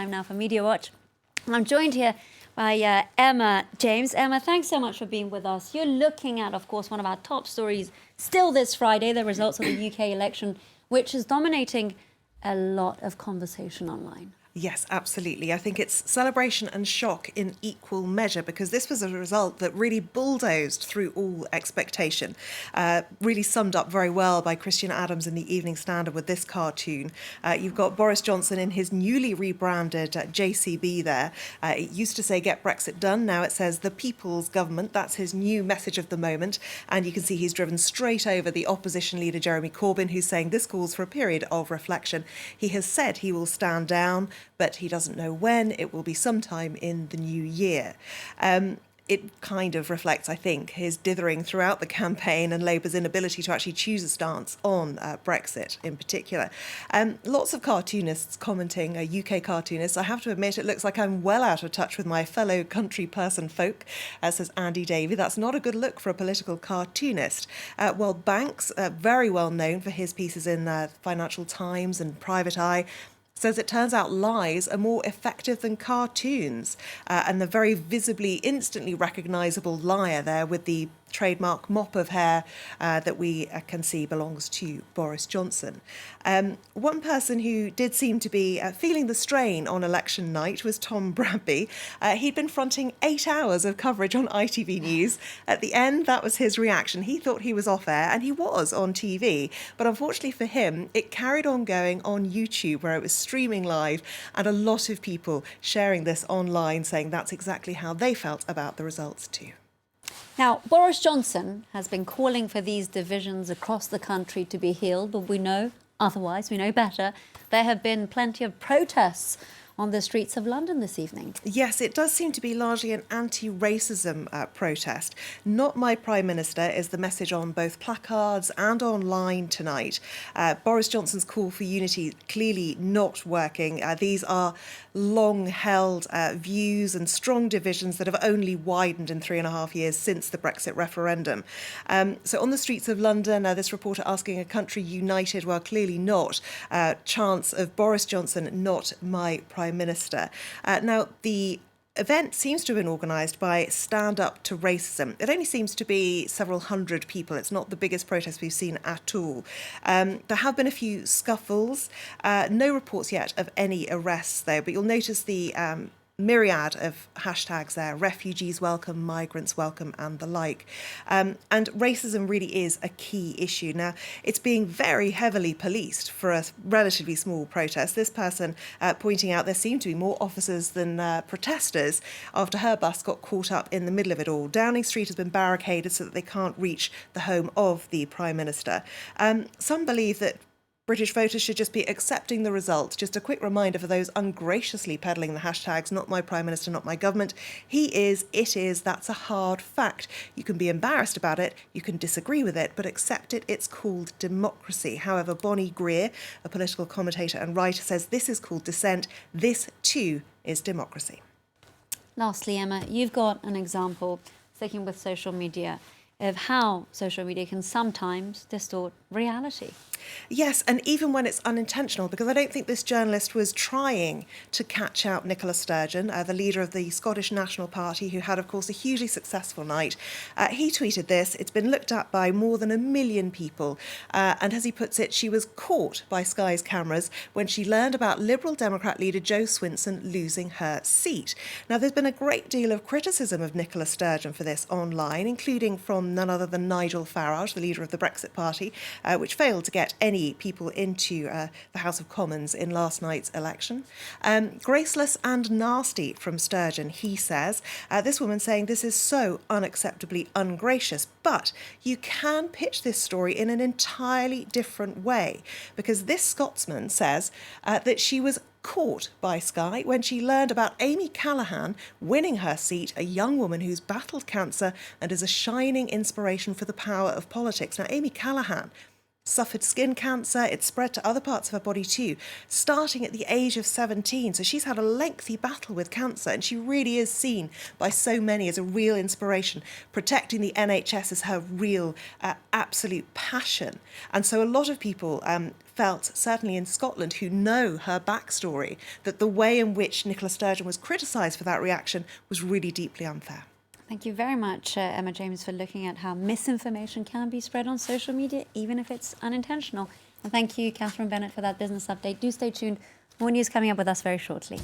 time now for Media Watch. I'm joined here by Emma James. Emma, thanks so much for being with us. You're looking at, of course, one of our top stories still this Friday, the results of the UK election, which is dominating a lot of conversation online. Yes, absolutely. I think it's celebration and shock in equal measure, because this was a result that really bulldozed through all expectation. Really summed up very well by Christian Adams in the Evening Standard with this cartoon. You've got Boris Johnson in his newly rebranded JCB there. It used to say Get Brexit Done. Now it says the People's Government. That's his new message of the moment. And you can see he's driven straight over the opposition leader, Jeremy Corbyn, who's saying this calls for a period of reflection. He has said he will stand down, but he doesn't know when. It will be sometime in the new year. It kind of reflects, I think, his dithering throughout the campaign and Labour's inability to actually choose a stance on Brexit in particular. Lots of cartoonists commenting, UK cartoonists. I have to admit, it looks like I'm well out of touch with my fellow country person folk, says Andy Davey. That's not a good look for a political cartoonist. Well, Banks, very well known for his pieces in Financial Times and Private Eye, says it turns out lies are more effective than cartoons. And the very visibly, instantly recognisable liar there with the trademark mop of hair that we can see belongs to Boris Johnson. One person who did seem to be feeling the strain on election night was Tom Bradby. He'd been fronting 8 hours of coverage on ITV News. At the end, that was his reaction. He thought he was off air, and he was on TV. But unfortunately for him, it carried on going on YouTube, where it was streaming live, and a lot of people sharing this online, saying that's exactly how they felt about the results too. Now, Boris Johnson has been calling for these divisions across the country to be healed, but we know otherwise, we know better. There have been plenty of protests on the streets of London this evening. Yes, it does seem to be largely an anti-racism protest. Not my Prime Minister is the message on both placards and online tonight. Boris Johnson's call for unity clearly not working. These are long-held views and strong divisions that have only widened in 3.5 years since the Brexit referendum. So on the streets of London, this reporter asking a country united, well, clearly not. Chants of Boris Johnson, not my Prime Minister. Now, the event seems to have been organised by Stand Up to Racism. It only seems to be several hundred people. It's not the biggest protest we've seen at all. There have been a few scuffles. No reports yet of any arrests, though, but you'll notice the myriad of hashtags there: refugees welcome, migrants welcome, and the like. And racism really is a key issue. Now, it's being very heavily policed for a relatively small protest. This person pointing out there seemed to be more officers than protesters after her bus got caught up in the middle of it all. Downing Street has been barricaded so that they can't reach the home of the Prime Minister. Some believe that British voters should just be accepting the result. Just a quick reminder for those ungraciously peddling the hashtags, not my Prime Minister, not my government. He is, it is, that's a hard fact. You can be embarrassed about it, you can disagree with it, but accept it. It's called democracy. However, Bonnie Greer, a political commentator and writer, says this is called dissent. This too is democracy. Lastly, Emma, you've got an example, sticking with social media, of how social media can sometimes distort reality. Yes, and even when it's unintentional, because I don't think this journalist was trying to catch out Nicola Sturgeon, the leader of the Scottish National Party, who had, of course, a hugely successful night. He tweeted this. It's been looked at by more than 1 million people. And as he puts it, she was caught by Sky's cameras when she learned about Liberal Democrat leader Jo Swinson losing her seat. Now, there's been a great deal of criticism of Nicola Sturgeon for this online, including from none other than Nigel Farage, the leader of the Brexit Party, which failed to get any people into the House of Commons in last night's election. Graceless and nasty from Sturgeon, he says. This woman saying this is so unacceptably ungracious, but you can pitch this story in an entirely different way, because this Scotsman says that she was caught by Sky when she learned about Amy Callaghan winning her seat, a young woman who's battled cancer and is a shining inspiration for the power of politics. Now, Amy Callaghan suffered skin cancer. It spread to other parts of her body too, starting at the age of 17. So she's had a lengthy battle with cancer, and she really is seen by so many as a real inspiration. Protecting the NHS is her real, absolute passion. And so a lot of people felt, certainly in Scotland, who know her backstory, that the way in which Nicola Sturgeon was criticised for that reaction was really deeply unfair. Thank you very much, Emma James, for looking at how misinformation can be spread on social media, even if it's unintentional. And thank you, Catherine Bennett, for that business update. Do stay tuned. More news coming up with us very shortly.